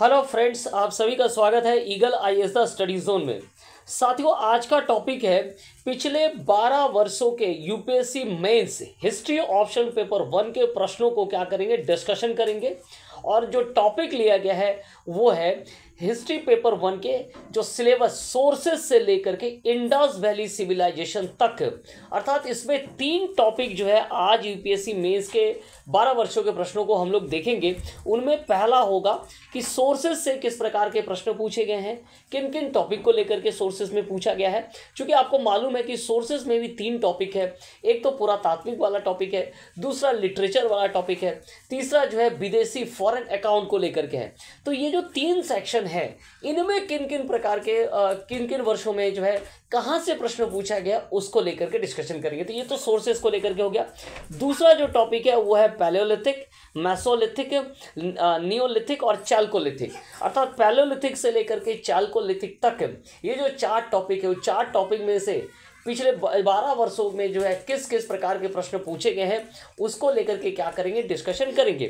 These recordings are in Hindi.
हेलो फ्रेंड्स, आप सभी का स्वागत है eagle IAS the study zone में। साथियों, आज का टॉपिक है पिछले 12 वर्षों के UPSC mains history option paper 1 के प्रश्नों को क्या करेंगे, डिस्कशन करेंगे। और जो टॉपिक लिया गया है वो है हिस्ट्री पेपर 1 के जो सिलेबस सोर्सेज से लेकर के इंडस वैली सिविलाइजेशन तक, अर्थात इसमें 3 टॉपिक जो है आज यूपीएससी मेंस के 12 वर्षों के प्रश्नों को हम लोग देखेंगे। उनमें पहला होगा कि सोर्सेज से किस प्रकार के प्रश्न पूछे गए हैं, किन किन टॉपिक को लेकर के सोर्सेज में पूछा गया है। क्योंकि आपको मालूम है कि सोर्सेज में भी 3 टॉपिक है, एक तो पुरातात्विक वाला टॉपिक है, दूसरा लिटरेचर वाला टॉपिक है, तीसरा जो है विदेशी फॉरेन अकाउंट को लेकर के है। तो ये जो 3 सेक्शन है, इनमें किन किन प्रकार के किन किन वर्षों में जो है कहाँ से प्रश्न पूछा गया उसको लेकर के डिस्कशन करेंगे। तो ये तो सोर्सेज को लेकर के हो गया। दूसरा जो टॉपिक है वो है पैलियोलिथिक, मेसोलिथिक, नियोलिथिक और चाल्कोलिथिक, अर्थात पैलियोलिथिक से लेकर के चाल्कोलिथिक तक ये जो 4 टॉपिक है, वो 4 टॉपिक में से पिछले 12 वर्षों में जो है किस किस प्रकार के प्रश्न पूछे गए हैं उसको लेकर के क्या करेंगे, डिस्कशन करेंगे।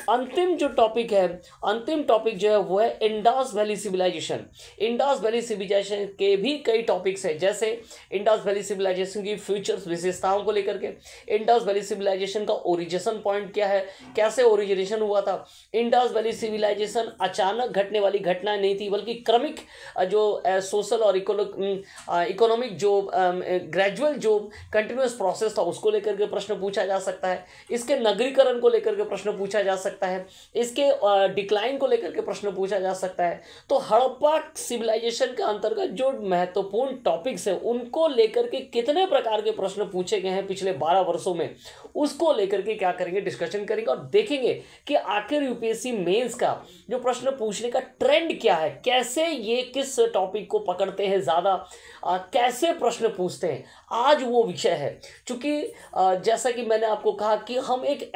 अंतिम जो टॉपिक है, अंतिम टॉपिक जो है वो है Indus valley civilization. Indus valley civilization के भी कई टॉपिक्स हैं, जैसे इंडस वैली सिविलाइजेशन की फ्यूचर्स विशेषताओं को लेकर के, इंडस वैली सिविलाइजेशन का ओरिजिनेशन पॉइंट क्या है, कैसे ओरिजिनेशन हुआ था। इंडस वैली सिविलाइजेशन अचानक घटने वाली घटना नहीं थी, बल्कि क्रमिक जो सोशल और इकोनॉमिक जो ग्रेजुअल जो कंटिन्यूअस प्रोसेस था उसको लेकर के प्रश्न पूछा जा सकता है। इसके नगरीकरण को लेकर के प्रश्न पूछा जा सकता है, इसके डिक्लाइन को लेकर के प्रश्न पूछा जा सकता है। तो हड़प्पा सिविलाइजेशन के अंतर्गत जो महत्वपूर्ण टॉपिक्स है उनको लेकर के कितने प्रकार के प्रश्न पूछे गए हैं पिछले 12 वर्षों में, उसको लेकर के क्या करेंगे, डिस्कशन करेंगे और देखेंगे कि आखिर यूपीएससी मेंस का जो प्रश्न पूछने का ट्रेंड क्या है, कैसे ये किस टॉपिक को पकड़ते हैं ज़्यादा, कैसे प्रश्न पूछते हैं। आज वो विषय है। क्योंकि जैसा कि मैंने आपको कहा कि हम एक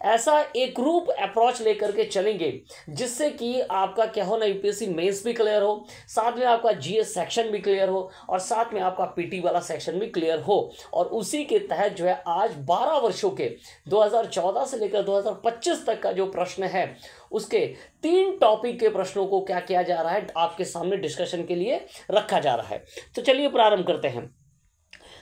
ऐसा एक रूप अप्रोच लेकर के चलेंगे जिससे कि आपका क्या हो ना, यूपीएससी मेंस भी क्लियर हो, साथ में आपका जीएस सेक्शन भी क्लियर हो और साथ में आपका पीटी वाला सेक्शन भी क्लियर हो। और उसी के तहत जो है आज 12 वर्षों के 2014 से लेकर 2025 तक का जो प्रश्न है उसके 3 टॉपिक के प्रश्नों को क्या किया जा रहा है, आपके सामने डिस्कशन के लिए रखा जा रहा है। तो चलिए प्रारंभ करते हैं।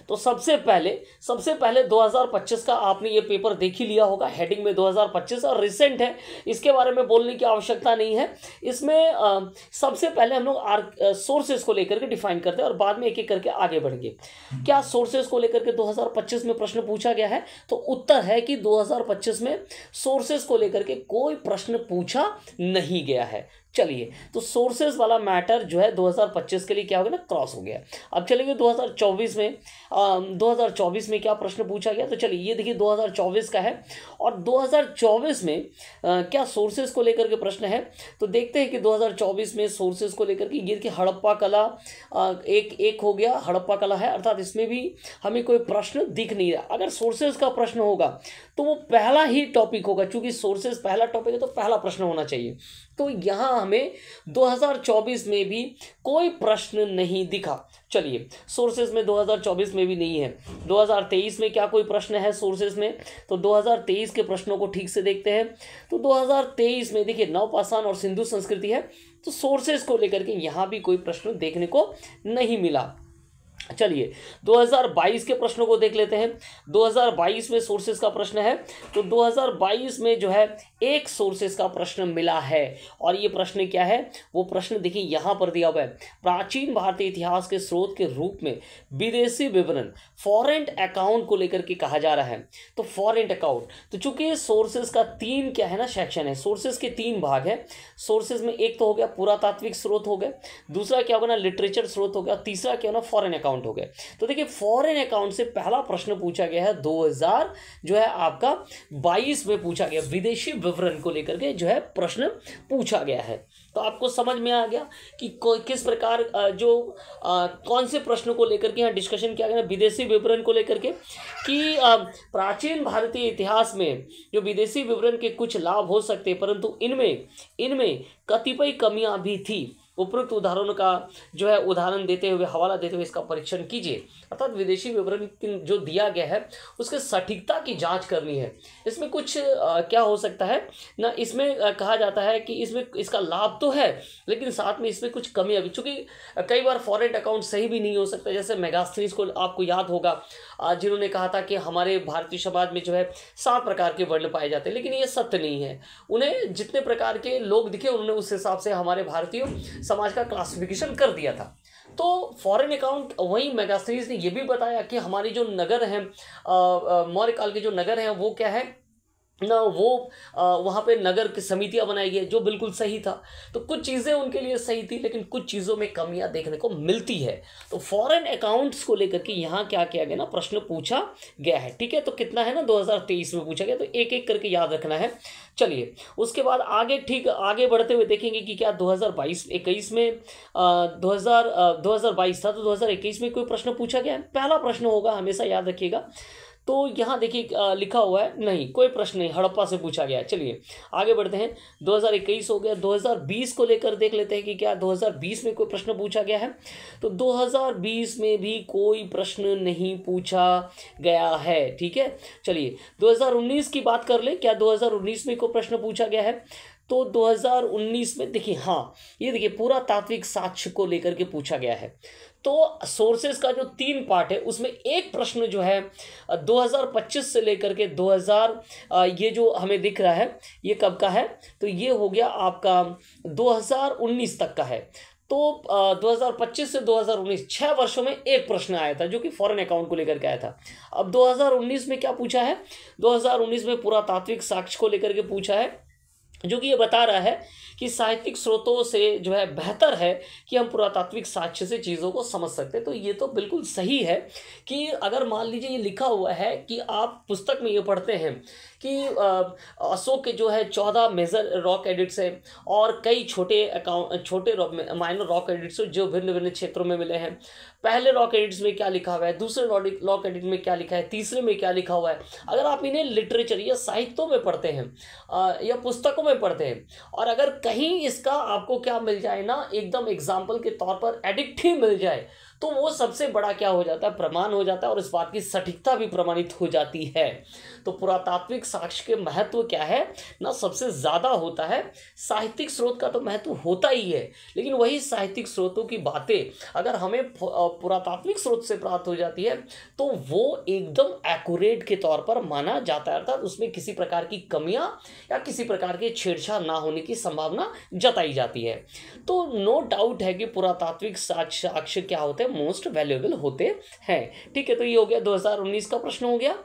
तो सबसे पहले 2025 का आपने ये पेपर देख ही लिया होगा, हेडिंग में 2025 और रिसेंट है, इसके बारे में बोलने की आवश्यकता नहीं है। इसमें सबसे पहले हम लोग सोर्सेज को लेकर के डिफाइन करते हैं और बाद में एक एक करके आगे बढ़ेंगे। क्या सोर्सेज को लेकर के 2025 में प्रश्न पूछा गया है? तो उत्तर है कि 2025 में सोर्सेज को लेकर के कोई प्रश्न पूछा नहीं गया है। चलिए, तो सोर्सेज वाला मैटर जो है 2025 के लिए क्या हो गया ना, क्रॉस हो गया। अब चलेंगे 2024 में। 2024 में क्या प्रश्न पूछा गया? तो चलिए ये देखिए 2024 का है और 2024 में क्या सोर्सेज को लेकर के प्रश्न है। तो देखते हैं कि 2024 में सोर्सेज को लेकर के ये देखिए हड़प्पा कला एक हो गया, हड़प्पा कला है, अर्थात इसमें भी हमें कोई प्रश्न दिख नहीं रहा। अगर सोर्सेज का प्रश्न होगा तो वो पहला ही टॉपिक होगा, क्योंकि सोर्सेज पहला टॉपिक है तो पहला प्रश्न होना चाहिए। तो यहाँ हमें 2024 में भी कोई प्रश्न नहीं दिखा। चलिए, सोर्सेज में 2024 में भी नहीं है। 2023 में क्या कोई प्रश्न है सोर्सेज में? तो 2023 के प्रश्नों को ठीक से देखते हैं। तो 2023 में देखिए नवपाषाण और सिंधु संस्कृति है, तो सोर्सेज को लेकर के यहाँ भी कोई प्रश्न देखने को नहीं मिला। चलिए 2022 के प्रश्नों को देख लेते हैं। 2022 में सोर्सेज का प्रश्न है, तो 2022 में जो है एक सोर्सेज का प्रश्न मिला है और ये प्रश्न क्या है? वो प्रश्न देखिए यहाँ पर दिया हुआ है, प्राचीन भारतीय इतिहास के स्रोत के रूप में विदेशी विवरण फॉरेन अकाउंट को लेकर के कहा जा रहा है। तो फॉरेन अकाउंट, तो चूंकि सोर्सेज का 3 क्या है ना, सेक्शन है, सोर्सेज के 3 भाग है। सोर्सेज में एक तो हो गया पुरातात्विक स्रोत हो गए, दूसरा क्या होगा ना लिटरेचर स्रोत हो गया, तीसरा क्या होना फॉरेन अकाउंट हो गए। तो देखिए फॉरेन अकाउंट से पहला प्रश्न पूछा गया है 2000 जो है आपका 22 में पूछा गया, विदेशी विवरण को लेकर के जो है प्रश्न पूछा गया है। तो आपको समझ में आ गया कि किस प्रकार कौन से प्रश्न को लेकर के यहाँ डिस्कशन किया गया, विदेशी विवरण को लेकर के, कि प्राचीन भारतीय इतिहास में जो विदेशी विवरण के कुछ लाभ हो सकते, परंतु इनमें कतिपय कमियां भी थी, उपरोक्त उदाहरणों का जो है उदाहरण देते हुए, हवाला देते हुए इसका परीक्षण कीजिए। अर्थात विदेशी विवरण जो दिया गया है उसके सटीकता की जांच करनी है। इसमें कुछ क्या हो सकता है ना, इसमें कहा जाता है कि इसमें इसका लाभ तो है लेकिन साथ में इसमें कुछ कमियां भी, चूंकि कई बार फॉरेन अकाउंट सही भी नहीं हो सकता। जैसे मेगास्थनीज को आपको याद होगा, जिन्होंने कहा था कि हमारे भारतीय समाज में जो है 7 प्रकार के वर्ण पाए जाते हैं, लेकिन ये सत्य नहीं है। उन्हें जितने प्रकार के लोग दिखे उन्होंने उस हिसाब से हमारे भारतीय समाज का क्लासिफिकेशन कर दिया था। तो फॉरेन अकाउंट वही मेगास्थनीज ने यह भी बताया कि हमारी जो नगर हैं, मौर्य काल के जो नगर हैं वो क्या है ना, वो वहाँ पे नगर की समितियाँ बनाई गई, जो बिल्कुल सही था। तो कुछ चीज़ें उनके लिए सही थी लेकिन कुछ चीज़ों में कमियां देखने को मिलती है। तो फॉरेन अकाउंट्स को लेकर के यहाँ क्या किया गया ना, प्रश्न पूछा गया है। ठीक है, तो कितना है ना, 2023 में पूछा गया, तो एक एक करके याद रखना है। चलिए उसके बाद आगे, ठीक आगे बढ़ते हुए देखेंगे कि क्या 2022-21 में 2022 था तो 2021 में कोई प्रश्न पूछा गया है। पहला प्रश्न होगा, हमेशा याद रखिएगा। तो यहाँ देखिए लिखा हुआ है नहीं, कोई प्रश्न नहीं, हड़प्पा से पूछा गया है। चलिए आगे बढ़ते हैं, 2021 हो गया। 2020 को लेकर देख लेते हैं कि क्या 2020 में कोई प्रश्न पूछा गया है। तो 2020 में भी कोई प्रश्न नहीं पूछा गया है। ठीक है, चलिए 2019 की बात कर ले, क्या 2019 में कोई प्रश्न पूछा गया है। तो 2019 में देखिए, हाँ ये देखिए पूरा तात्विक साक्ष्य को लेकर के पूछा गया है। तो सोर्सेस का जो 3 पार्ट है उसमें एक प्रश्न जो है 2025 से लेकर के 2000 ये जो हमें दिख रहा है ये कब का है, तो ये हो गया आपका 2019 तक का है। तो 2025 से 2019 6 वर्षों में एक प्रश्न आया था जो कि फॉरेन अकाउंट को लेकर के आया था। अब 2019 में क्या पूछा है, 2019 में पुरातात्विक साक्ष्य को लेकर के पूछा है, जो कि ये बता रहा है कि साहित्यिक स्रोतों से जो है बेहतर है कि हम पुरातात्विक साक्ष्य से चीज़ों को समझ सकते हैं। तो ये तो बिल्कुल सही है कि अगर मान लीजिए ये लिखा हुआ है कि आप पुस्तक में ये पढ़ते हैं कि अशोक के जो है 14 मेजर रॉक एडिट्स है और कई छोटे माइनर रॉक एडिट्स जो भिन्न भिन्न क्षेत्रों में मिले हैं। पहले रॉक एडिट्स में क्या लिखा हुआ है, दूसरे रॉक एडिट में क्या लिखा है, तीसरे में क्या लिखा हुआ है। अगर आप इन्हें लिटरेचर या साहित्यों में पढ़ते हैं या पुस्तकों में पढ़ते हैं और अगर कहीं इसका आपको क्या मिल जाए ना, एकदम एग्जाम्पल के तौर पर एडिक्ट ही मिल जाए, तो वो सबसे बड़ा क्या हो जाता है, प्रमाण हो जाता है और इस बात की सटीकता भी प्रमाणित हो जाती है। तो पुरातात्विक साक्ष्य के महत्व क्या है ना, सबसे ज़्यादा होता है। साहित्यिक स्रोत का तो महत्व होता ही है, लेकिन वही साहित्यिक स्रोतों की बातें अगर हमें पुरातात्विक स्रोत से प्राप्त हो जाती है तो वो एकदम एक्यूरेट के तौर पर माना जाता है, अर्थात उसमें किसी प्रकार की कमियां या किसी प्रकार के छेड़छाड़ ना होने की संभावना जताई जाती है। तो नो डाउट है कि पुरातात्विक साक्ष्य क्या होते हैं, मोस्ट वैल्यूएबल होते हैं। ठीक है, तो ये हो गया 2019 का प्रश्न हो गया।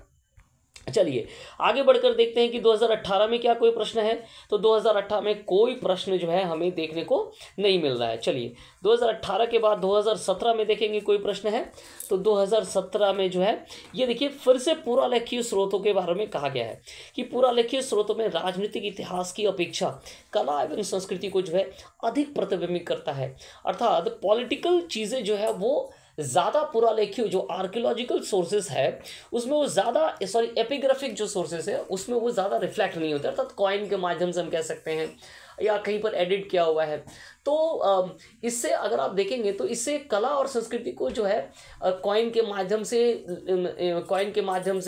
चलिए आगे बढ़कर देखते हैं कि 2018 में क्या कोई प्रश्न है। तो 2018 में कोई प्रश्न जो है हमें देखने को नहीं मिल रहा है। चलिए 2018 के बाद 2017 में देखेंगे कोई प्रश्न है। तो 2017 में जो है ये देखिए फिर से पुरालेखीय स्रोतों के बारे में कहा गया है कि पुरालेखीय स्रोतों में राजनीतिक इतिहास की अपेक्षा कला एवं संस्कृति को जो है अधिक प्रतिबिंबित करता है। अर्थात पॉलिटिकल चीज़ें जो है वो ज़्यादा पुरालेखीय जो आर्कियोलॉजिकल सोर्सेस है उसमें वो ज़्यादा, सॉरी एपिग्राफिक जो सोर्सेस है उसमें वो ज़्यादा रिफ्लेक्ट नहीं होते, अर्थात कॉइन के माध्यम से हम कह सकते हैं या कहीं पर एडिट किया हुआ है। तो इससे अगर आप देखेंगे तो इससे कला और संस्कृति को जो है कॉइन के माध्यम से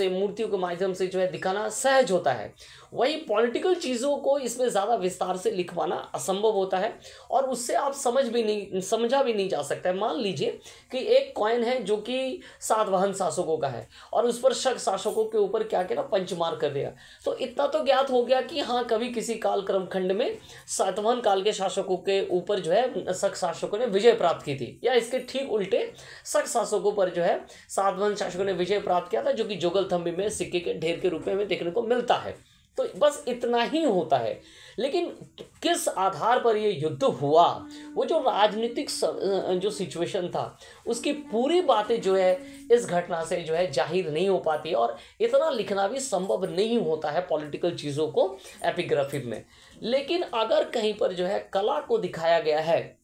मूर्तियों के माध्यम से जो है दिखाना सहज होता है। वही पॉलिटिकल चीज़ों को इसमें ज़्यादा विस्तार से लिखवाना असंभव होता है और उससे आप समझा भी नहीं जा सकता है। मान लीजिए कि एक कॉइन है जो कि सातवाहन शासकों का है और उस पर शक शासकों के ऊपर क्या क्या ना पंचमार कर दिया, तो इतना तो ज्ञात हो गया कि हाँ कभी किसी काल क्रम खंड में सातवाहन काल के शासकों के ऊपर जो है शक शासकों ने विजय प्राप्त की थी, या इसके ठीक उल्टे शक शासकों पर जो है सातवाहन शासकों ने विजय प्राप्त किया था, जो कि जोगलथम्बी में सिक्के के ढेर के रूप में हमें देखने को मिलता है। तो बस इतना ही होता है। लेकिन किस आधार पर ये युद्ध हुआ, वो जो राजनीतिक जो सिचुएशन था उसकी पूरी बातें जो है इस घटना से जो है जाहिर नहीं हो पाती और इतना लिखना भी संभव नहीं होता है पॉलिटिकल चीज़ों को एपिग्राफी में। लेकिन अगर कहीं पर जो है कला को दिखाया गया है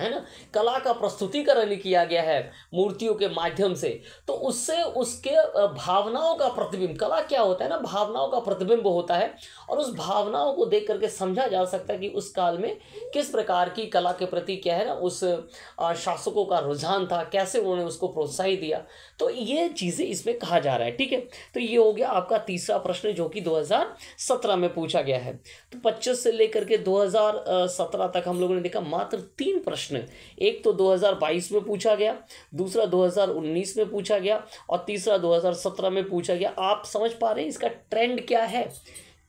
है ना, कला का प्रस्तुतिकरण किया गया है मूर्तियों के माध्यम से, तो उससे उसके भावनाओं का प्रतिबिंब, कला क्या होता है ना, भावनाओं का प्रतिबिंब होता है, और उस भावनाओं को देख करके समझा जा सकता है कि उस काल में किस प्रकार की कला के प्रति क्या है ना उस शासकों का रुझान था, कैसे उन्होंने उसको प्रोत्साहित दिया। तो ये चीज़ें इसमें कहा जा रहा है। ठीक है, तो ये हो गया आपका तीसरा प्रश्न जो कि 2017 में पूछा गया है। तो 25 से लेकर के 2017 तक हम लोगों ने देखा मात्र 3 प्रश्न, एक तो 2022 में पूछा गया, दूसरा 2019 में पूछा गया, और तीसरा 2017 में पूछा गया। आप समझ पा रहे हैं इसका ट्रेंड क्या है?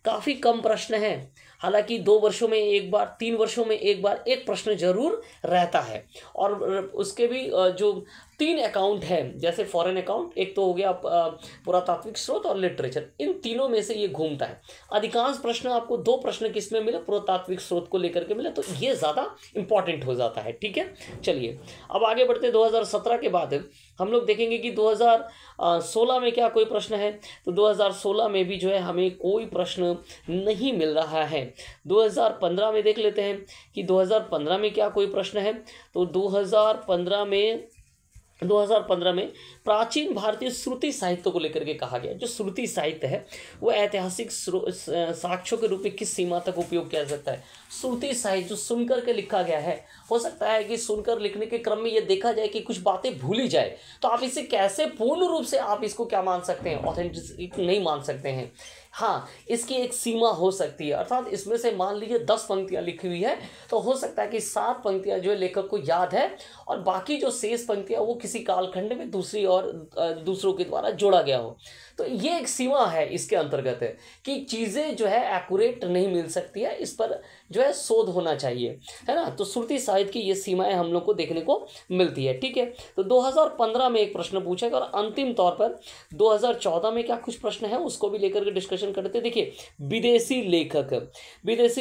काफ़ी कम प्रश्न है, हालांकि 2 वर्षों में एक बार, 3 वर्षों में एक बार एक प्रश्न जरूर रहता है। और उसके भी जो 3 अकाउंट है, जैसे फॉरेन अकाउंट, एक तो हो गया पुरातात्विक स्रोत और लिटरेचर, इन तीनों में से ये घूमता है। अधिकांश प्रश्न आपको 2 प्रश्न किस में मिले, पुरातात्विक स्रोत को लेकर के मिले, तो ये ज़्यादा इंपॉर्टेंट हो जाता है। ठीक है, चलिए अब आगे बढ़ते। 2017 के बाद हम लोग देखेंगे कि 2016 में क्या कोई प्रश्न है, तो 2016 में भी जो है हमें कोई प्रश्न नहीं मिल रहा है। 2015 में देख लेते हैं कि 2015 में क्या कोई प्रश्न है, तो 2015 में प्राचीन भारतीय श्रुति साहित्य को लेकर के कहा गया। जो श्रुति साहित्य है वो ऐतिहासिक साक्ष्यों के रूप में किस सीमा तक उपयोग किया जा सकता है। श्रुति साहित्य जो सुनकर के लिखा गया है, हो सकता है कि सुनकर लिखने के क्रम में ये देखा जाए कि कुछ बातें भूली जाए, तो आप इसे कैसे पूर्ण रूप से आप इसको क्या मान सकते हैं, ऑथेंटिक नहीं मान सकते हैं। हाँ, इसकी एक सीमा हो सकती है, अर्थात इसमें से मान लीजिए 10 पंक्तियाँ लिखी हुई है, तो हो सकता है कि 7 पंक्तियाँ जो है लेखक को याद है, और बाकी जो शेष पंक्तियाँ वो किसी कालखंड में दूसरी और दूसरों के द्वारा जोड़ा गया हो। तो ये एक सीमा है इसके अंतर्गत है कि चीज़ें जो है एक्यूरेट नहीं मिल सकती है, इस पर जो है शोध होना चाहिए, है ना। तो श्रुति साहित्य की ये सीमाएं हम लोग को देखने को मिलती है। ठीक है, तो 2015 में एक प्रश्न पूछा गया, और अंतिम तौर पर 2014 में क्या कुछ प्रश्न है उसको भी लेकर के डिस्कशन करते हैं। देखिए, विदेशी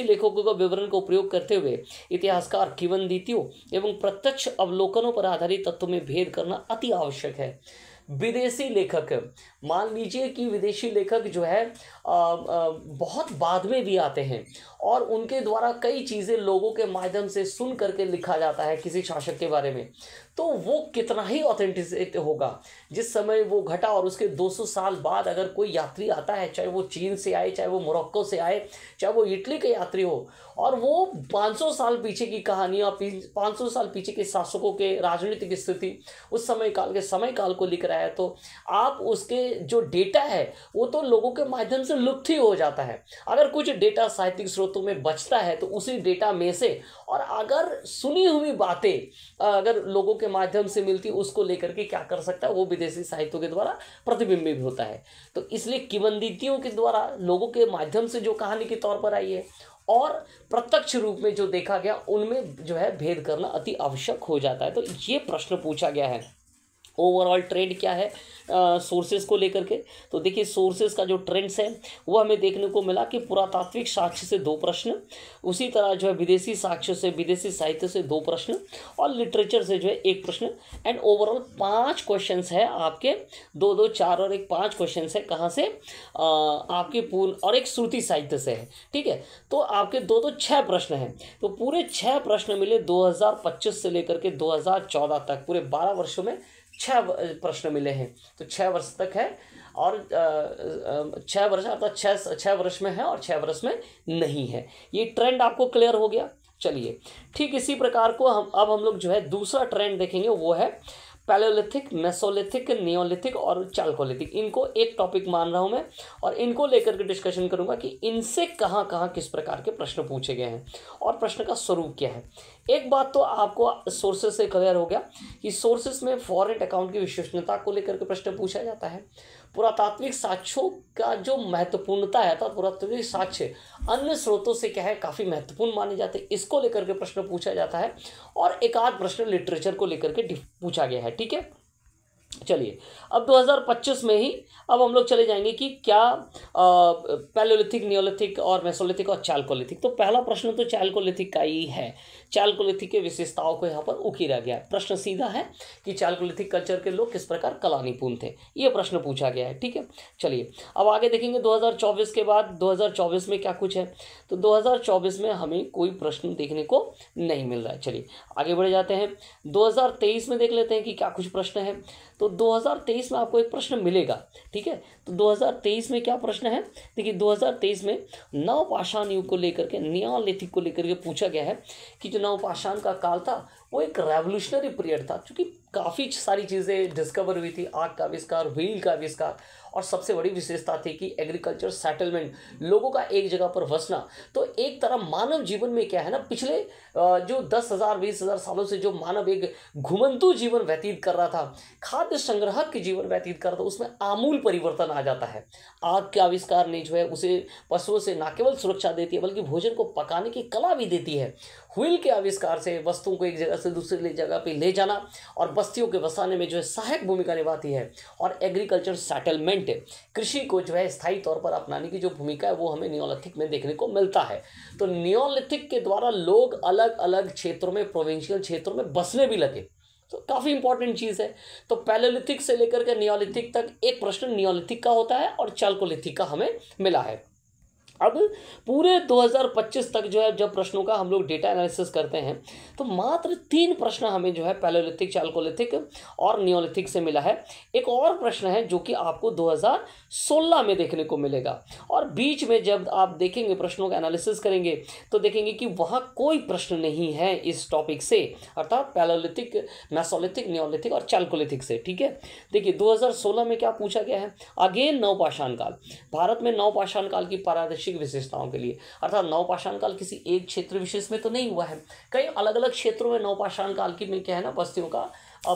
लेखकों का विवरण को प्रयोग करते हुए इतिहासकार किंवदंतियों एवं प्रत्यक्ष अवलोकनों पर आधारित तत्वों में भेद करना अति आवश्यक है। विदेशी लेखक, मान लीजिए कि विदेशी लेखक जो है बहुत बाद में भी आते हैं, और उनके द्वारा कई चीज़ें लोगों के माध्यम से सुन करके लिखा जाता है किसी शासक के बारे में, तो वो कितना ही ऑथेंटिसिटी होगा जिस समय वो घटा। और उसके 200 साल बाद अगर कोई यात्री आता है, चाहे वो चीन से आए, चाहे वो मोरक्को से आए, चाहे वो इटली के यात्री हो, और वो 500 साल पीछे की कहानियाँ, 500 साल पीछे के शासकों के राजनीतिक स्थिति, उस समय काल को लिख रहा है, तो आप उसके जो डेटा है वो तो लोगों के माध्यम से लुप्त ही हो जाता है। अगर कुछ डेटा साहित्यिक स्रोतों में बचता है तो उसी डेटा में से, और अगर सुनी हुई बातें अगर लोगों के माध्यम से मिलती, उसको लेकर के क्या कर सकता है, वो विदेशी साहित्यों के द्वारा प्रतिबिंबित होता है। तो इसलिए किंवदंतियों के द्वारा लोगों के माध्यम से जो कहानी के तौर पर आई है और प्रत्यक्ष रूप में जो देखा गया, उनमें जो है भेद करना अति आवश्यक हो जाता है। तो ये प्रश्न पूछा गया है। ओवरऑल ट्रेंड क्या है सोर्सेज को लेकर के, तो देखिए सोर्सेज का जो ट्रेंड्स है वो हमें देखने को मिला कि पुरातात्विक साक्ष्य से 2 प्रश्न, उसी तरह जो है विदेशी साक्ष्य से, विदेशी साहित्य से 2 प्रश्न, और लिटरेचर से जो है 1 प्रश्न, एंड ओवरऑल 5 क्वेश्चंस है आपके, 2 4 और 1 5 क्वेश्चंस है। कहाँ से? आपके पूर्ण, और एक श्रुति साहित्य से है। ठीक है, तो आपके 2 6 प्रश्न हैं, तो पूरे 6 प्रश्न मिले 2025 से लेकर के 2014 तक, पूरे 12 वर्षों में 6 प्रश्न मिले हैं। तो 6 वर्ष तक है, और 6 वर्ष अर्थात 6 वर्ष में है और 6 वर्ष में नहीं है। ये ट्रेंड आपको क्लियर हो गया। चलिए, ठीक इसी प्रकार को हम लोग जो है दूसरा ट्रेंड देखेंगे, वो है पैलेओलिथिक, मेसोलिथिक, नियोलिथिक और चाल्कोलिथिक। इनको एक टॉपिक मान रहा हूं मैं, और इनको लेकर के डिस्कशन करूंगा कि इनसे कहाँ कहाँ किस प्रकार के प्रश्न पूछे गए हैं और प्रश्न का स्वरूप क्या है। एक बात तो आपको सोर्सेस से क्लियर हो गया कि सोर्सेस में फॉरेन अकाउंट की विश्वसनीयता को लेकर के प्रश्न पूछा जाता है। पुरातात्विक साक्ष्यों का जो महत्वपूर्णता है, तो पुरातात्विक साक्ष्य अन्य स्रोतों से क्या है, काफ़ी महत्वपूर्ण माने जाते हैं, इसको लेकर के प्रश्न पूछा जाता है। और एक आध प्रश्न लिटरेचर को लेकर के पूछा गया है। ठीक है, चलिए अब 2025 में ही अब हम लोग चले जाएंगे कि क्या पैलेओलिथिक, नियोलिथिक और मेसोलिथिक और चाल्कोलिथिक। तो पहला प्रश्न तो चाल्कोलिथिक का ही है। चालकोलिथिक के विशेषताओं को यहाँ पर उकेरा गया है। प्रश्न सीधा है कि चालकोलिथिक कल्चर के लोग किस प्रकार कला निपुण थे, ये प्रश्न पूछा गया है। ठीक है, चलिए अब आगे देखेंगे 2024 के बाद 2024 में क्या कुछ है। तो 2024 में हमें कोई प्रश्न देखने को नहीं मिल रहा है। चलिए आगे बढ़ जाते हैं, 2023 में देख लेते हैं कि क्या कुछ प्रश्न है। तो 2023 में आपको एक प्रश्न मिलेगा। ठीक है, तो 2023 में क्या प्रश्न है, देखिए 2023 में नवपाषाण युग को लेकर के, नियोलिथिक को लेकर के पूछा गया है कि जो नवपाषाण का काल था वो एक रेवोल्यूशनरी पीरियड था, क्योंकि काफ़ी सारी चीज़ें डिस्कवर हुई थी, आग का आविष्कार, व्हील का आविष्कार, और सबसे बड़ी विशेषता थी कि एग्रीकल्चर सेटलमेंट, लोगों का एक जगह पर बसना। तो एक तरह मानव जीवन में क्या है ना, पिछले जो 10,000 20,000 सालों से जो मानव एक घुमंतु जीवन व्यतीत कर रहा था, खाद्य संग्राहक के जीवन व्यतीत कर रहा था, उसमें आमूल परिवर्तन आ जाता है। आग के आविष्कार ने जो है उसे पशुओं से न केवल सुरक्षा देती है बल्कि भोजन को पकाने की कला भी देती है। व्हील के आविष्कार से वस्तुओं को एक जगह से दूसरी जगह पे ले जाना और बस्तियों के बसाने में जो है सहायक भूमिका निभाती है। और एग्रीकल्चर सेटलमेंट, कृषि को जो है स्थायी तौर पर अपनाने की जो भूमिका है वो हमें नियोलिथिक में देखने को मिलता है। तो नियोलिथिक के द्वारा लोग अलग अलग क्षेत्रों में, प्रोविंशियल क्षेत्रों में बसने भी लगे, तो काफ़ी इंपॉर्टेंट चीज़ है। तो पैलेलिथिक से लेकर के नियोलिथिक तक एक प्रश्न नियोलिथिक का होता है और चालकोलिथिक का हमें मिला है। अब पूरे 2025 तक जो है जब प्रश्नों का हम लोग डेटा एनालिसिस करते हैं तो मात्र 3 प्रश्न हमें जो है पैलेलिथिक, चालकोलिथिक और नियोलिथिक से मिला है। एक और प्रश्न है जो कि आपको 2016 में देखने को मिलेगा, और बीच में जब आप देखेंगे प्रश्नों का एनालिसिस करेंगे तो देखेंगे कि वहाँ कोई प्रश्न नहीं है इस टॉपिक से, अर्थात पैलेलिथिक, मेसोलिथिक, नियोलिथिक और चालकोलिथिक से। ठीक है, देखिए 2016 में क्या पूछा गया है, अगेन नवपाषाण काल। भारत में नवपाषाण काल की पारदर्शिक विशेषताओं के लिए, अर्थात नवपाषाण काल किसी एक क्षेत्र विशेष में तो नहीं हुआ है, कई अलग अलग क्षेत्रों में नवपाषाण काल की में क्या है ना बस्तियों का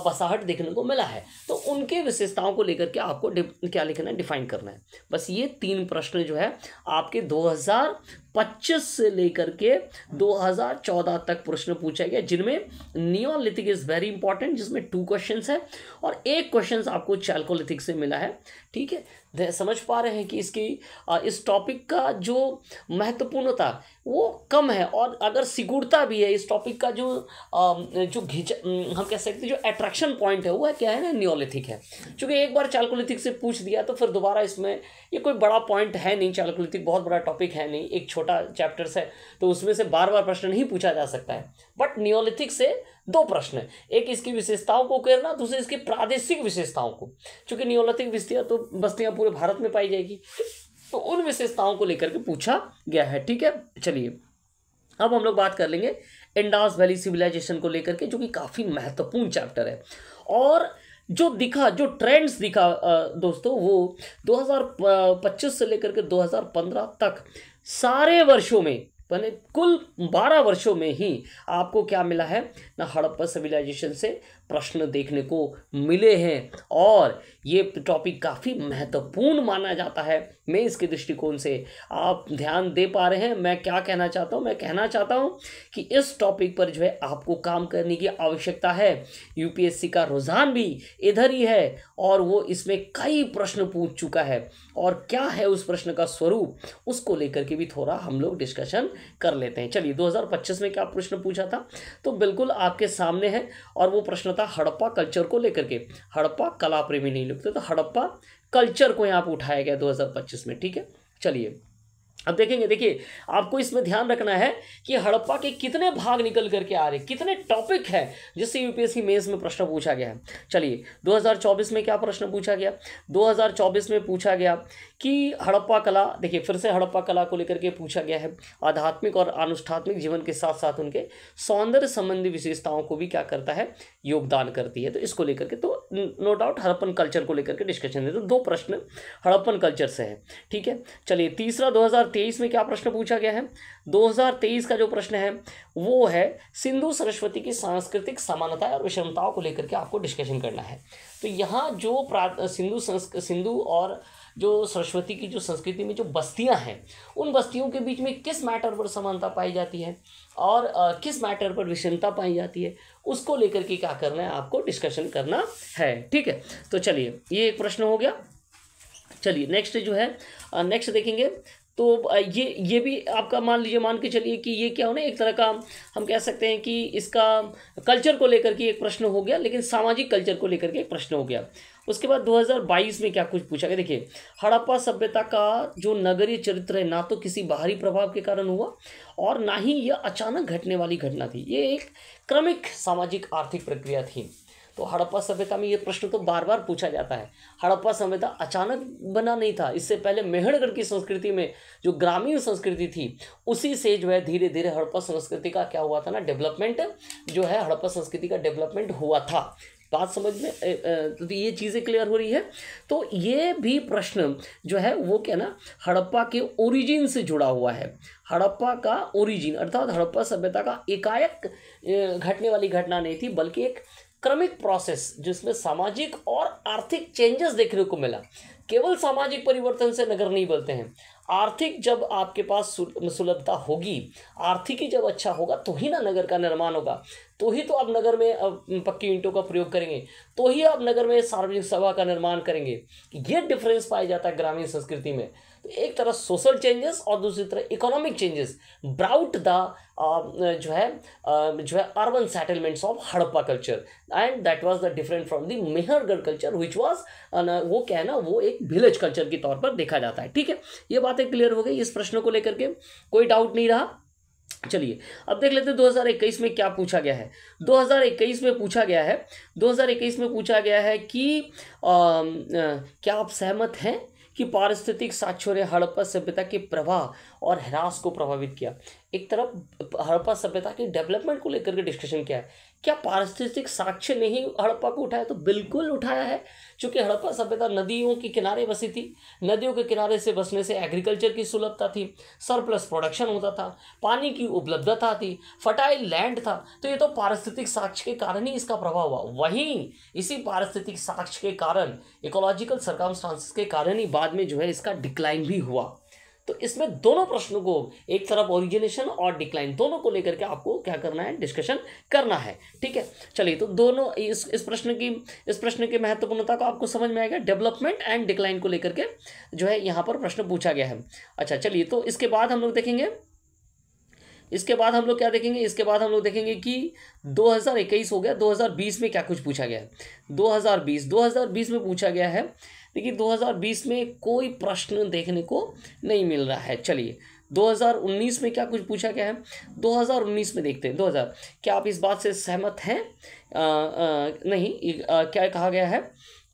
बसाहट देखने को मिला है। तो उनके विशेषताओं को लेकर के आपको क्या लिखना है, डिफाइन करना है। बस ये 3 प्रश्न जो है आपके 2025 से लेकर के 2014 तक प्रश्न पूछा गया, जिनमें नियोलिथिक इज वेरी इंपॉर्टेंट, जिसमें 2 क्वेश्चंस है और 1 क्वेश्चन आपको चालकोलिथिक से मिला है। ठीक है, समझ पा रहे हैं कि इस टॉपिक का जो महत्वपूर्णता वो कम है, और अगर सिकुड़ता भी है इस टॉपिक का जो हम कह सकते हैं जो अट्रैक्शन पॉइंट है वो है क्या है ना, नियोलिथिक है। क्योंकि एक बार चालकोलिथिक से पूछ दिया तो फिर दोबारा इसमें ये कोई बड़ा पॉइंट है नहीं, चालकोलिथिक बहुत बड़ा टॉपिक है नहीं, एक छोटा चैप्टर्स है, तो उसमें से बार बार प्रश्न नहीं पूछा जा सकता है। बट नियोलिथिक से 2 प्रश्न, एक इसकी विशेषताओं को उकेरना, दूसरे इसकी प्रादेशिक विशेषताओं को, क्योंकि नियोलिथिक बस्तियां पूरे भारत में पाई जाएगी, तो उन विशेषताओं को लेकर के पूछा गया है। ठीक है, चलिए अब हम लोग बात कर लेंगे इंडास वैली सिविलाइजेशन को लेकर के, जो कि काफ़ी महत्वपूर्ण चैप्टर है। और जो ट्रेंड्स दिखा दोस्तों, वो 2025 से लेकर के 2015 तक सारे वर्षों में, यानी कुल 12 वर्षों में ही आपको क्या मिला है ना, हड़प्पा सिविलाइजेशन से प्रश्न देखने को मिले हैं। और ये टॉपिक काफ़ी महत्वपूर्ण माना जाता है मेंस के दृष्टिकोण से। आप ध्यान दे पा रहे हैं मैं क्या कहना चाहता हूँ? मैं कहना चाहता हूँ कि इस टॉपिक पर जो है आपको काम करने की आवश्यकता है। यूपीएससी का रुझान भी इधर ही है और वो इसमें कई प्रश्न पूछ चुका है, और क्या है उस प्रश्न का स्वरूप, उसको लेकर के भी थोड़ा हम लोग डिस्कशन कर लेते हैं। चलिए 2025 में क्या प्रश्न पूछा था, तो बिल्कुल आपके सामने है, और वो प्रश्न था हड़प्पा कल्चर को लेकर के। हड़प्पा कला प्रेमी नहीं लिखते, तो हड़प्पा कल्चर को यहाँ पर उठाया गया 2025 में। ठीक है, चलिए अब देखेंगे। देखिए आपको इसमें ध्यान रखना है कि हड़प्पा के कितने भाग निकल करके आ रहे, कितने टॉपिक हैं जिससे यूपीएससी मेंस में प्रश्न पूछा गया है। चलिए 2024 में क्या प्रश्न पूछा गया, 2024 में पूछा गया कि हड़प्पा कला, देखिए फिर से हड़प्पा कला को लेकर के पूछा गया है, आध्यात्मिक और अनुष्ठात्मिक जीवन के साथ साथ उनके सौंदर्य संबंधी विशेषताओं को भी क्या करता है, योगदान करती है। तो इसको लेकर के तो नो डाउट हड़प्पन कल्चर को लेकर के डिस्कशन है। तो 2 प्रश्न हड़प्पन कल्चर से है। ठीक है, चलिए तीसरा 2023 में क्या प्रश्न पूछा गया है, 2023 का जो प्रश्न है वो है सिंधु सरस्वती की सांस्कृतिक समानता और विषमताओं को लेकर के आपको डिस्कशन करना है। तो यहाँ जो सिंधु और जो सरस्वती की जो संस्कृति में जो बस्तियां हैं, उन बस्तियों के बीच में किस मैटर पर समानता पाई जाती है और किस मैटर पर विषमता पाई जाती है, उसको लेकर के क्या करना है, आपको डिस्कशन करना है। ठीक है, तो चलिए ये एक प्रश्न हो गया। चलिए नेक्स्ट जो है, नेक्स्ट देखेंगे तो ये भी आपका मान लीजिए, मान के चलिए कि ये क्या हो ना, एक तरह का हम कह सकते हैं कि इसका कल्चर को लेकर के एक प्रश्न हो गया, लेकिन सामाजिक कल्चर को लेकर के एक प्रश्न हो गया। उसके बाद 2022 में क्या कुछ पूछा गया, देखिए हड़प्पा सभ्यता का जो नगरीय चरित्र है ना तो किसी बाहरी प्रभाव के कारण हुआ और ना ही यह अचानक घटने वाली घटना थी, ये एक क्रमिक सामाजिक आर्थिक प्रक्रिया थी। तो हड़प्पा सभ्यता में ये प्रश्न तो बार बार पूछा जाता है। हड़प्पा सभ्यता अचानक बना नहीं था, इससे पहले मेहरगढ़ की संस्कृति में जो ग्रामीण संस्कृति थी उसी से जो है धीरे धीरे हड़प्पा संस्कृति का क्या हुआ था ना, डेवलपमेंट जो है हड़प्पा संस्कृति का डेवलपमेंट हुआ था। बात समझ में तो ये चीज़ें क्लियर हो रही है। तो ये भी प्रश्न जो है वो क्या ना, हड़प्पा के ओरिजिन से जुड़ा हुआ है। हड़प्पा का ओरिजिन अर्थात हड़प्पा सभ्यता का एकाएक घटने वाली घटना नहीं थी, बल्कि एक क्रमिक प्रोसेस जिसमें सामाजिक और आर्थिक चेंजेस देखने को मिला। केवल सामाजिक परिवर्तन से नगर नहीं बनते हैं, आर्थिक जब आपके पास सुलभता होगी, आर्थिक ही जब अच्छा होगा तो ही ना नगर का निर्माण होगा, तो ही तो आप नगर में पक्की ईंटों का प्रयोग करेंगे, तो ही आप नगर में सार्वजनिक सभा का निर्माण करेंगे। ये डिफरेंस पाया जाता है ग्रामीण संस्कृति में। तो एक तरफ सोशल चेंजेस और दूसरी तरफ इकोनॉमिक चेंजेस ब्राउट द जो है urban settlements of Harappa culture, and that was the different from the Mehrgarh culture which was वो क्या है ना, वो एक विलेज कल्चर के तौर पर देखा जाता है। ठीक है, ये बातें क्लियर हो गई इस प्रश्न को लेकर के, कोई डाउट नहीं रहा। चलिए अब देख लेते हैं 2021 में क्या पूछा गया है। 2021 में पूछा गया है, 2021 में पूछा गया है कि क्या आप सहमत हैं कि पारिस्थितिक साक्ष्यों ने हड़प्पा सभ्यता के प्रवाह और ह्रास को प्रभावित किया। एक तरफ हड़प्पा सभ्यता के डेवलपमेंट को लेकर के डिस्कशन किया है, क्या पारिस्थितिक साक्ष्य ने ही हड़प्पा को उठाया, तो बिल्कुल उठाया है। क्योंकि हड़प्पा सभ्यता नदियों के किनारे बसी थी, नदियों के किनारे से बसने से एग्रीकल्चर की सुलभता थी, सरप्लस प्रोडक्शन होता था, पानी की उपलब्धता थी, फर्टाइल लैंड था। तो ये तो पारिस्थितिक साक्ष्य के कारण ही इसका प्रभाव हुआ। वहीं इसी पारिस्थितिक साक्ष्य के कारण, इकोलॉजिकल सर्कमस्टांसेस के कारण ही बाद में जो है इसका डिक्लाइन भी हुआ। तो इसमें दोनों प्रश्नों को, एक तरफ ओरिजिनेशन और डिक्लाइन, दोनों को लेकर के आपको क्या करना है, डिस्कशन करना है। ठीक है, चलिए तो दोनों इस प्रश्न की महत्वपूर्णता को आपको समझ में आएगा। डेवलपमेंट एंड डिक्लाइन को लेकर के जो है यहाँ पर प्रश्न पूछा गया है। अच्छा चलिए, तो इसके बाद हम लोग देखेंगे, इसके बाद हम लोग क्या देखेंगे, इसके बाद हम लोग देखेंगे कि 2021 हो गया, 2020 में क्या कुछ पूछा गया है। 2020 में पूछा गया है। देखिए 2020 में कोई प्रश्न देखने को नहीं मिल रहा है। चलिए 2019 में क्या कुछ पूछा गया है, 2019 में देखते हैं। 2000 क्या आप इस बात से सहमत हैं? नहीं, क्या कहा गया है,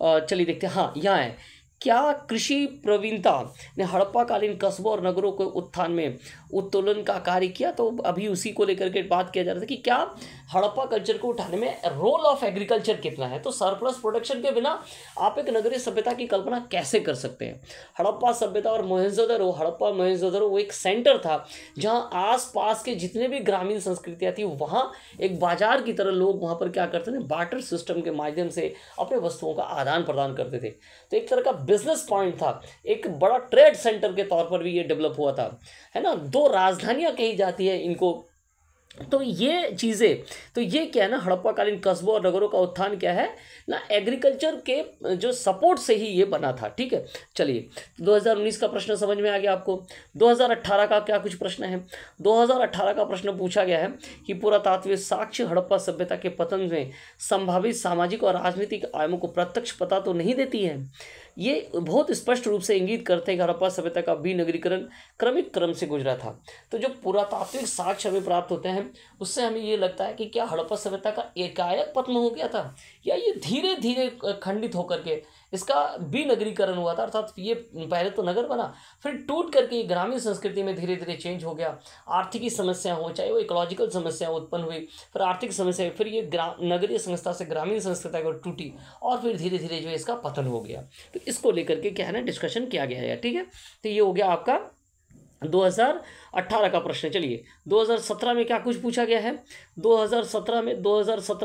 चलिए देखते हैं। हाँ, यहाँ है, क्या कृषि प्रवीणता ने हड़प्पाकालीन कस्बों और नगरों के उत्थान में उत्तोलन का कार्य किया? तो अभी उसी को लेकर के बात किया जा रहा था कि क्या हड़प्पा कल्चर को उठाने में रोल ऑफ एग्रीकल्चर कितना है। तो सरप्लस प्रोडक्शन के बिना आप एक नगरीय सभ्यता की कल्पना कैसे कर सकते हैं। हड़प्पा सभ्यता और मोहनजोदड़ो, हड़प्पा मोहनजोदड़ो वो एक सेंटर था जहाँ आसपास के जितने भी ग्रामीण संस्कृतियाँ थी वहाँ एक बाजार की तरह लोग वहाँ पर क्या करते थे, बार्टर सिस्टम के माध्यम से अपने वस्तुओं का आदान प्रदान करते थे। तो एक तरह का बिजनेस पॉइंट था, एक बड़ा ट्रेड सेंटर के तौर पर भी ये डेवलप हुआ था, है ना। दो राजधानियां कही जाती है इनको। तो ये चीज़ें, तो ये क्या है ना, हड़प्पाकालीन कस्बों और नगरों का उत्थान क्या है ना, एग्रीकल्चर के जो सपोर्ट से ही ये बना था। ठीक है, चलिए 2019 का प्रश्न समझ में आ गया आपको। 2018 का क्या कुछ प्रश्न है। 2018 का प्रश्न पूछा गया है कि पुरातात्विक साक्ष्य हड़प्पा सभ्यता के पतन में संभावित सामाजिक और राजनीतिक आयामों को प्रत्यक्ष पता तो नहीं देती है। ये बहुत स्पष्ट रूप से इंगित करते हैं कि हड़प्पा सभ्यता का विनगरीकरण क्रमिक क्रम से गुजरा था। तो जो पुरातात्विक साक्ष्य हमें प्राप्त होते हैं उससे हमें ये लगता है कि क्या हड़प्पा सभ्यता का एकाएक पतन हो गया था, या ये धीरे धीरे खंडित होकर के इसका विनगरीकरण हुआ था। अर्थात ये पहले तो नगर बना, फिर टूट करके ग्रामीण संस्कृति में धीरे धीरे चेंज हो गया। आर्थिक समस्या हो, चाहे वो इकोलॉजिकल समस्या उत्पन्न हुई, फिर आर्थिक समस्या, फिर ये नगरीय संस्था से ग्रामीण संस्कृति को टूटी और फिर धीरे धीरे जो है इसका पतन हो गया। तो इसको लेकर के क्या है ना, डिस्कशन किया गया है। ठीक है, तो ये हो गया आपका 2018 का प्रश्न। चलिए 2017 में क्या कुछ पूछा गया है। 2017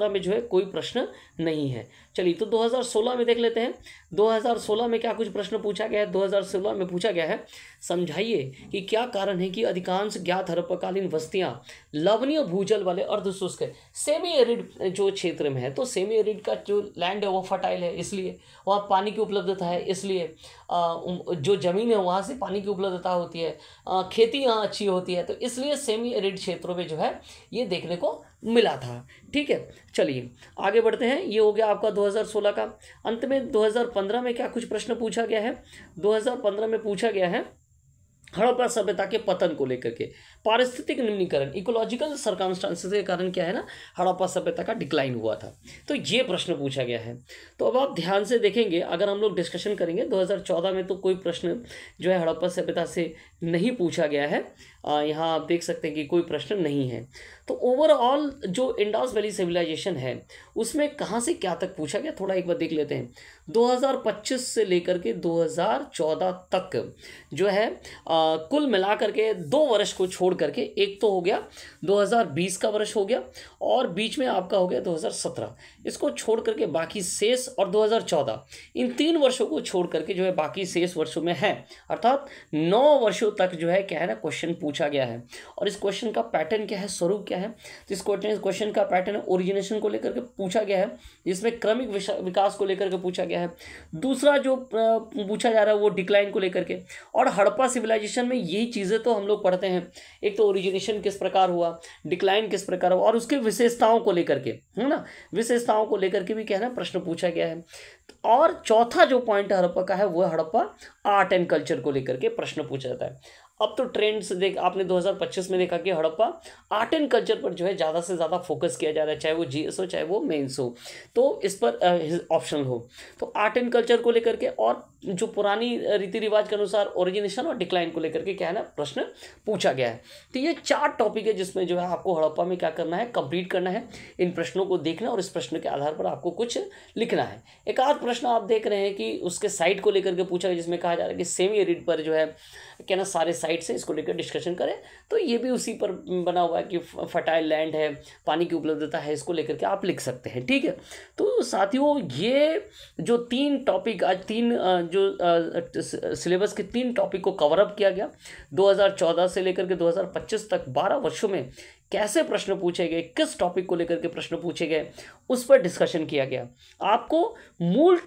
में जो है कोई प्रश्न नहीं है। चलिए तो 2016 में देख लेते हैं। 2016 में क्या कुछ प्रश्न पूछा गया है। 2016 में पूछा गया है, समझाइए कि क्या कारण है कि अधिकांश ज्ञात हड़प्पाकालीन बस्तियां लवणीय भूजल वाले अर्धशुष्क सेमी एरिड जो क्षेत्र में है। तो सेमी एरिड का जो लैंड है वो फर्टाइल है, इसलिए वहाँ पानी की उपलब्धता है, इसलिए जो ज़मीन है वहाँ से पानी की उपलब्धता होती है, खेती यहाँ अच्छी होती है, तो इसलिए सेमी एरिड क्षेत्रों में जो है ये देखने को मिला था। ठीक है, चलिए आगे बढ़ते हैं। ये हो गया आपका 2016 का। अंत में 2015 में क्या कुछ प्रश्न पूछा गया है। 2015 में पूछा गया है हड़प्पा सभ्यता के पतन को लेकर के, पारिस्थितिक निम्नीकरण, इकोलॉजिकल सर्कमस्टांसेस के कारण क्या है ना, हड़प्पा सभ्यता का डिक्लाइन हुआ था। तो ये प्रश्न पूछा गया है। तो अब आप ध्यान से देखेंगे, अगर हम लोग डिस्कशन करेंगे 2014 में तो कोई प्रश्न जो है हड़प्पा सभ्यता से नहीं पूछा गया है। यहाँ आप देख सकते हैं कि कोई प्रश्न नहीं है। तो ओवरऑल जो इंडस वैली सिविलाइजेशन है उसमें कहाँ से क्या तक पूछा गया, थोड़ा एक बार देख लेते हैं। 2025 से लेकर के 2014 तक जो है कुल मिलाकर के 2 वर्ष को छोड़ करके, एक तो हो गया 2020 का वर्ष हो गया और बीच में आपका हो गया 2017, इसको छोड़ करके बाकी शेष, और 2014, इन 3 वर्षों को छोड़ करके जो है बाकी शेष वर्षों में है, अर्थात 9 वर्षों तक जो है क्या है ना क्वेश्चन पूछा गया है। और इस क्वेश्चन का पैटर्न क्या है, स्वरूप क्या है, तो इस क्वेश्चन का पैटर्न ओरिजिनेशन को लेकर के पूछा गया है, जिसमें क्रमिक विकास को लेकर के पूछा गया है। दूसरा जो पूछा जा रहा है वो डिक्लाइन को लेकर के, और हड़प्पा सिविलाइजेशन में यही चीज़ें तो हम लोग पढ़ते हैं, एक तो ओरिजिनेशन किस प्रकार हुआ, डिक्लाइन किस प्रकार हुआ, और उसके विशेषताओं को लेकर के, है ना, विशेषताओं को लेकर के भी क्या है ना प्रश्न पूछा गया है। और चौथा जो पॉइंट हड़प्पा का है वो हड़प्पा आर्ट एंड कल्चर को लेकर के प्रश्न पूछा जाता है। अब तो ट्रेंड्स देख आपने 2025 में देखा कि हड़प्पा आर्ट एंड कल्चर पर जो है ज़्यादा से ज़्यादा फोकस किया जा रहा है, चाहे वो जीएस हो चाहे वो मेंस हो, तो इस पर ऑप्शनल हो। तो आर्ट एंड कल्चर को लेकर के और जो पुरानी रीति रिवाज के अनुसार ओरिजिनेशन और डिक्लाइन को लेकर के क्या है ना प्रश्न पूछा गया है। तो ये 4 टॉपिक है जिसमें जो है आपको हड़प्पा में क्या करना है, कंप्लीट करना है, इन प्रश्नों को देखना और इस प्रश्न के आधार पर आपको कुछ लिखना है। एक आध प्रश्न आप देख रहे हैं कि उसके साइट को लेकर के पूछा गया, जिसमें कहा जा रहा है कि सेमी एरिड पर जो है क्या ना सारे साइट से इसको लेकर डिस्कशन करें। तो ये भी उसी पर बना हुआ है कि फर्टाइल लैंड है, पानी की उपलब्धता है, इसको लेकर के आप लिख सकते हैं। ठीक है, तो साथियों ये जो 3 टॉपिक आज 3 जो सिलेबस के 3 टॉपिक को कवर अप किया गया 2014 से लेकर के 2025 तक 12 वर्षों में कैसे प्रश्न पूछे गए, किस टॉपिक को लेकर के प्रश्न पूछे गए, उस पर डिस्कशन किया गया। आपको मूल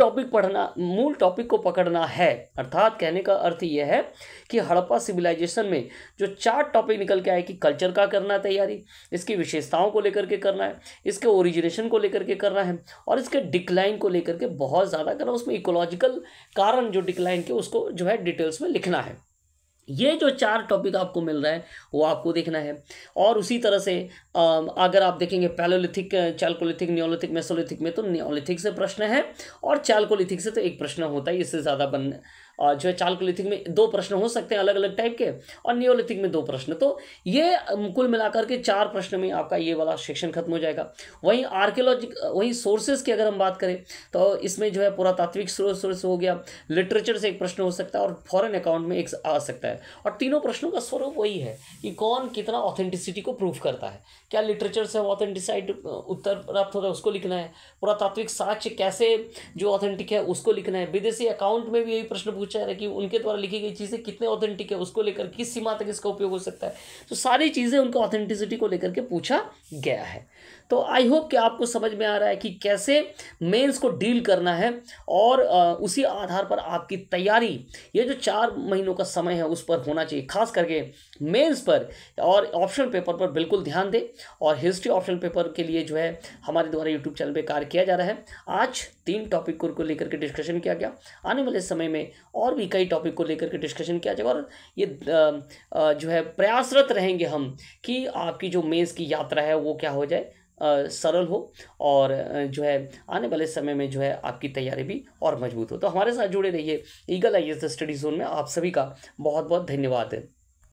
टॉपिक को पकड़ना है, अर्थात कहने का अर्थ यह है कि हड़प्पा सिविलाइजेशन में जो 4 टॉपिक निकल के आए कि कल्चर का करना है तैयारी, इसकी विशेषताओं को लेकर के करना है, इसके ओरिजिनेशन को लेकर के करना है, और इसके डिक्लाइन को लेकर के बहुत ज़्यादा करना, उसमें इकोलॉजिकल कारण जो डिक्लाइन के उसको जो है डिटेल्स में लिखना है। ये जो 4 टॉपिक आपको मिल रहा है वो आपको देखना है। और उसी तरह से अगर आप देखेंगे पैलोलिथिक, चाल्कोलिथिक, नियोलिथिक, मेसोलिथिक में तो नियोलिथिक से प्रश्न है और चाल्कोलिथिक से तो एक प्रश्न होता है, इससे ज़्यादा जो है चाल्कोलिथिक में 2 प्रश्न हो सकते हैं अलग अलग टाइप के, और नियोलिथिक में 2 प्रश्न। तो ये कुल मिलाकर के 4 प्रश्न में आपका ये वाला सेक्शन खत्म हो जाएगा। वहीं वहीं सोर्सेज की अगर हम बात करें तो इसमें जो है पुरातात्विक सोर्स हो गया, लिटरेचर से एक प्रश्न हो सकता है और फॉरेन अकाउंट में एक आ सकता है। और तीनों प्रश्नों का स्वरूप वही है कि कौन कितना ऑथेंटिसिटी को प्रूव करता है, क्या लिटरेचर से ऑथेंटिसाइड उत्तर प्राप्त होता है उसको लिखना है, पुरातात्विक साक्ष्य कैसे जो ऑथेंटिक है उसको लिखना है, विदेशी अकाउंट में भी यही प्रश्न पूछा जा रहा है कि उनके द्वारा लिखी गई चीज़ें कितने ऑथेंटिक है, उसको लेकर किस सीमा तक इसका उपयोग हो सकता है। तो सारी चीज़ें उनका ऑथेंटिसिटी को लेकर के पूछा गया है। तो आई होप कि आपको समझ में आ रहा है कि कैसे मेंस को डील करना है, और उसी आधार पर आपकी तैयारी ये जो 4 महीनों का समय है उस पर होना चाहिए, खास करके मेंस पर और ऑप्शनल पेपर पर बिल्कुल ध्यान दें। और हिस्ट्री ऑप्शनल पेपर के लिए जो है हमारे द्वारा यूट्यूब चैनल पर कार्य किया जा रहा है। आज 3 टॉपिक को लेकर के डिस्कशन किया गया, आने वाले समय में और भी कई टॉपिक को लेकर के डिस्कशन किया जाएगा, और ये जो है प्रयासरत रहेंगे हम कि आपकी जो मेंस की यात्रा है वो क्या हो जाए, सरल हो, और जो है आने वाले समय में जो है आपकी तैयारी भी और मजबूत हो। तो हमारे साथ जुड़े रहिए। ईगल आईएएस स्टडी जोन में आप सभी का बहुत बहुत धन्यवाद है।